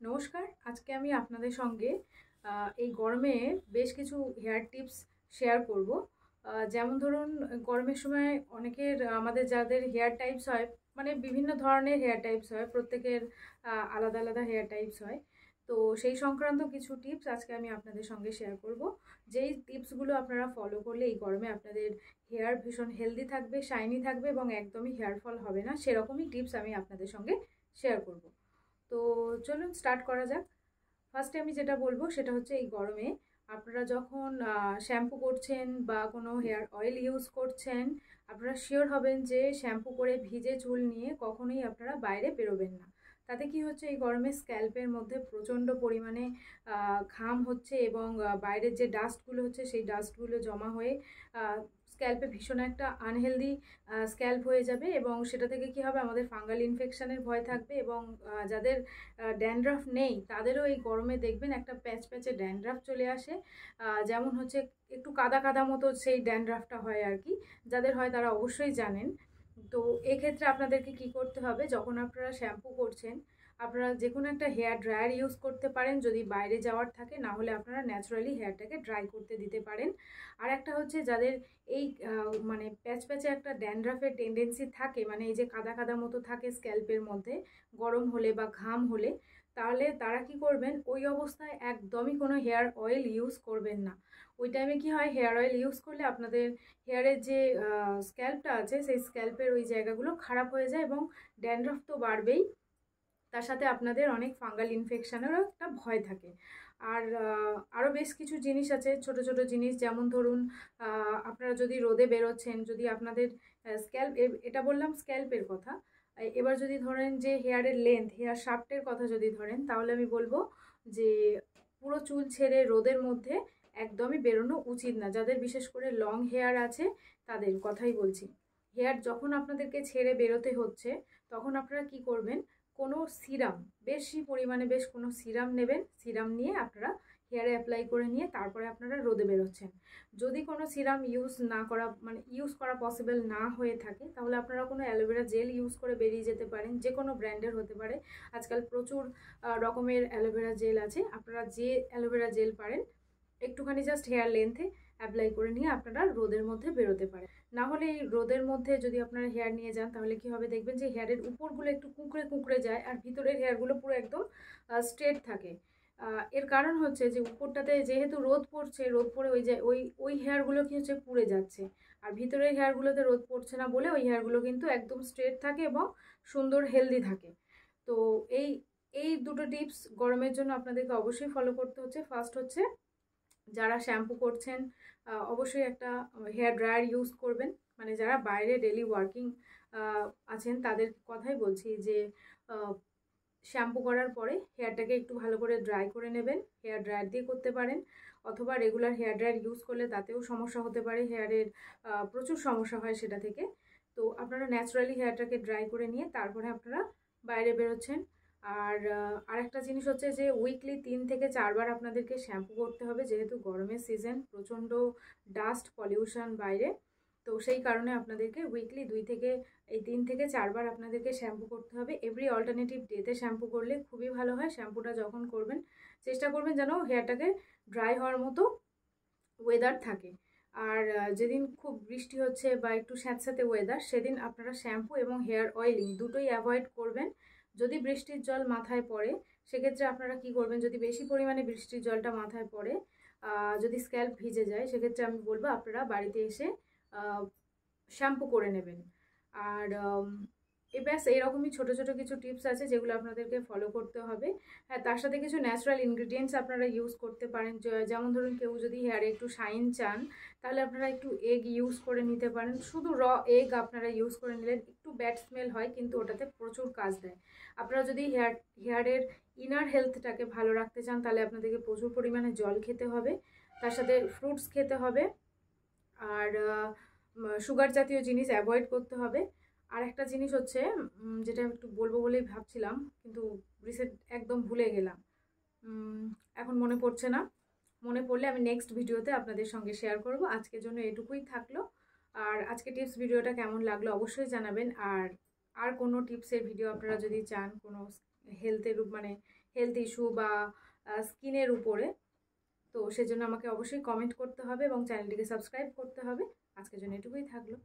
নমস্কার। আজকে আমি আপনাদের সঙ্গে এই গরমে বেশ কিছু হেয়ার টিপস শেয়ার করব। যেমন ধরুন, গরমের সময় অনেকের আমাদের যাদের হেয়ার টাইপস হয়, মানে বিভিন্ন ধরনের হেয়ার টাইপস হয়, প্রত্যেকের আলাদা আলাদা হেয়ার টাইপস হয়। তো সেই সংক্রান্ত কিছু টিপস আজকে আমি আপনাদের সঙ্গে শেয়ার করব। যেই টিপসগুলো আপনারা ফলো করলে এই গরমে আপনাদের হেয়ার ভীষণ হেলদি থাকবে, শাইনি থাকবে এবং একদমই হেয়ার ফল হবে না, সেরকমই টিপস আমি আপনাদের সঙ্গে শেয়ার করব। তো চলুন স্টার্ট করা যাক। ফার্স্টে আমি যেটা বলবো সেটা হচ্ছে, এই গরমে আপনারা যখন শ্যাম্পু করছেন বা কোনো হেয়ার অয়েল ইউজ করছেন, আপনারা শিওর হবেন যে শ্যাম্পু করে ভিজে চুল নিয়ে কখনোই আপনারা বাইরে বেরোবেন না। তাতে কি হচ্ছে, এই গরমে স্ক্যাল্পের মধ্যে প্রচণ্ড পরিমাণে ঘাম হচ্ছে এবং বাইরের যে ডাস্টগুলো হচ্ছে সেই ডাস্টগুলো জমা হয়ে স্ক্যাল্পে ভীষণ একটা আনহেলদি স্ক্যাল্প হয়ে যাবে এবং সেটা থেকে কি হবে, আমাদের ফাঙ্গাল ইনফেকশনের ভয় থাকবে এবং যাদের ড্যান্ড্রাফ নেই তাদেরও এই গরমে দেখবেন একটা প্যাচ প্যাচে ড্যান্ড্রাফ চলে আসে। যেমন হচ্ছে একটু কাদা কাদা মতো সেই ড্যান্ড্রাফটা হয় আর কি। যাদের হয় তারা অবশ্যই জানেন। তো এক্ষেত্রে আপনাদেরকে কি করতে হবে, যখন আপনারা শ্যাম্পু করছেন আপনারা যে কোনো একটা হেয়ার ড্রায়ার ইউজ করতে পারেন যদি বাইরে যাওয়ার থাকে, না হলে আপনারা ন্যাচারালি হেয়ারটাকে ড্রাই করতে দিতে পারেন। আর একটা হচ্ছে, যাদের এই মানে প্যাচ প্যাচে একটা ড্যান্ড্রাফের টেন্ডেন্সি থাকে, মানে এই যে কাদা কাদা মতো থাকে স্ক্যাল্পের মধ্যে গরম হলে বা ঘাম হলে, তাহলে তারা কি করবেন, ওই অবস্থায় একদমই কোনো হেয়ার অয়েল ইউজ করবেন না। ওই টাইমে কি হয়, হেয়ার অয়েল ইউজ করলে আপনাদের হেয়ারের যে স্ক্যাল্পটা আছে সেই স্ক্যাল্পের ওই জায়গাগুলো খারাপ হয়ে যায় এবং ড্যান্ড্রফ তো বাড়বেই, তার সাথে আপনাদের অনেক ফাঙ্গাল ইনফেকশনেরও একটা ভয় থাকে। আর আরও বেশ কিছু জিনিস আছে, ছোট ছোট জিনিস, যেমন ধরুন আপনারা যদি রোদে বেরোচ্ছেন, যদি আপনাদের স্ক্যাল্প, এটা বললাম স্ক্যাল্পের কথা। এবার যদি ধরেন যে হেয়ারের লেন্থ, হেয়ার শাফটের কথা যদি ধরেন, তাহলে আমি বলবো যে পুরো চুল ছেড়ে রোদের মধ্যে একদমই বেরোনো উচিত না। যাদের বিশেষ করে লং হেয়ার আছে তাদের কথাই বলছি। হেয়ার যখন আপনাদেরকে ছেড়ে বেরোতে হচ্ছে, তখন আপনারা কি করবেন, কোনো সিরাম, বেশি পরিমাণে বেশ কোনো সিরাম নেবেন। সিরাম নিয়ে আপনারা হেয়ারে অ্যাপ্লাই করে নিয়ে তারপরে আপনারা রোদে বেরোচ্ছেন। যদি কোনো সিরাম ইউজ না করা, মানে ইউজ করা পসিবল না হয়ে থাকে, তাহলে আপনারা কোনো অ্যালোভেরা জেল ইউজ করে বেরিয়ে যেতে পারেন। যে কোনো ব্র্যান্ডের হতে পারে, আজকাল প্রচুর রকমের অ্যালোভেরা জেল আছে। আপনারা যে অ্যালোভেরা জেল পারেন একটুখানি জাস্ট হেয়ার লেন্থে অ্যাপ্লাই করে নিয়ে আপনারা রোদের মধ্যে বেরোতে পারেন। না হলে এই রোদের মধ্যে যদি আপনারা হেয়ার নিয়ে যান, তাহলে কি হবে, দেখবেন যে হেয়ারের উপরগুলো একটু কুঁকড়ে কুঁকড়ে যায় আর ভিতরের হেয়ারগুলো পুরো একদম স্ট্রেট থাকে। এর কারণ হচ্ছে যে উপরটাতে যেহেতু রোদ পড়ছে, রোদ পড়ে ওই যে ওই ওই হেয়ারগুলো কি হচ্ছে, পুড়ে যাচ্ছে। আর ভিতরের হেয়ারগুলোতে রোদ পড়ছে না বলে ওই হেয়ারগুলো কিন্তু একদম স্ট্রেট থাকে এবং সুন্দর হেলদি থাকে। তো এই এই দুটো টিপস গরমের জন্য আপনাদেরকে অবশ্যই ফলো করতে হচ্ছে। ফার্স্ট হচ্ছে, যারা শ্যাম্পু করছেন অবশ্যই একটা হেয়ার ড্রায়ার ইউজ করবেন। মানে যারা বাইরে ডেলি ওয়ার্কিং আছেন তাদের কথাই বলছি, যে শ্যাম্পু করার পরে হেয়ারটাকে একটু ভালো করে ড্রাই করে নেবেন। হেয়ার ড্রায়ার দিয়ে করতে পারেন, অথবা রেগুলার হেয়ার ড্রায়ার ইউজ করলে তাতেও সমস্যা হতে পারে, হেয়ারের প্রচুর সমস্যা হয় সেটা থেকে। তো আপনারা ন্যাচারালি হেয়ারটাকে ড্রাই করে নিয়ে তারপরে আপনারা বাইরে বেরোচ্ছেন। আর আরেকটা জিনিস হচ্ছে যে উইকলি 3 থেকে 4 বার আপনাদেরকে শ্যাম্পু করতে হবে, যেহেতু গরমের সিজন, প্রচণ্ড ডাস্ট পলিউশন বাইরে। তো সেই কারণে আপনাদেরকে উইকলি 3 থেকে 4 বার আপনাদেরকে শ্যাম্পু করতে হবে। এভরি অল্টারনেটিভ ডেতে শ্যাম্পু করলে খুবই ভালো হয়। শ্যাম্পুটা যখন করবেন চেষ্টা করবেন যেন হেয়ারটাকে ড্রাই হওয়ার মতো ওয়েদার থাকে। আর যেদিন খুব বৃষ্টি হচ্ছে বা একটু স্যাঁতস্যাঁতে ওয়েদার, সেদিন আপনারা শ্যাম্পু এবং হেয়ার অয়েলিং দুটোই অ্যাভয়েড করবেন। যদি বৃষ্টির জল মাথায় পড়ে, সেক্ষেত্রে আপনারা কি করবেন, যদি বেশি পরিমাণে বৃষ্টির জলটা মাথায় পড়ে, যদি স্ক্যাল্প ভিজে যায়, সেক্ষেত্রে আমি বলবো আপনারা বাড়িতে এসে শ্যাম্পু করে নেবেন। আর ব্যাস এইরকমই ছোটো ছোটো কিছু টিপস আছে যেগুলো আপনাদেরকে ফলো করতে হবে। হ্যাঁ, তার সাথে কিছু ন্যাচারাল ইনগ্রিডিয়েন্টস আপনারা ইউজ করতে পারেন। যেমন ধরুন, কেউ যদি হেয়ারে একটু শাইন চান, তাহলে আপনারা একটু এগ ইউজ করে নিতে পারেন। শুধু এগ আপনারা ইউজ করে নিলেন, একটু ব্যাড স্মেল হয় কিন্তু ওটাতে প্রচুর কাজ দেয়। আপনারা যদি হেয়ারের ইনার হেলথটাকে ভালো রাখতে চান, তাহলে আপনাদেরকে প্রচুর পরিমাণে জল খেতে হবে, তার সাথে ফ্রুটস খেতে হবে, আর সুগার জাতীয় জিনিস অ্যাভয়েড করতে হবে। আর একটা জিনিস হচ্ছে, যেটা একটু বলবো বলেই ভাবছিলাম কিন্তু রিসেন্ট একদম ভুলে গেলাম, এখন মনে পড়ছে না। মনে পড়লে আমি নেক্সট ভিডিওতে আপনাদের সঙ্গে শেয়ার করব। আজকের জন্য এটুকুই থাকলো। আর আজকে টিপস ভিডিওটা কেমন লাগলো অবশ্যই জানাবেন। আর কোনো টিপসের ভিডিও আপনারা যদি চান, কোনো হেলথের মানে হেলথ ইস্যু বা স্কিনের উপরে। তো সেজন্য আমাকে অবশ্যই কমেন্ট করতে হবে এবং চ্যানেলটিকে সাবস্ক্রাইব করতে হবে। আজকের জন্য এটুকুই থাকলো।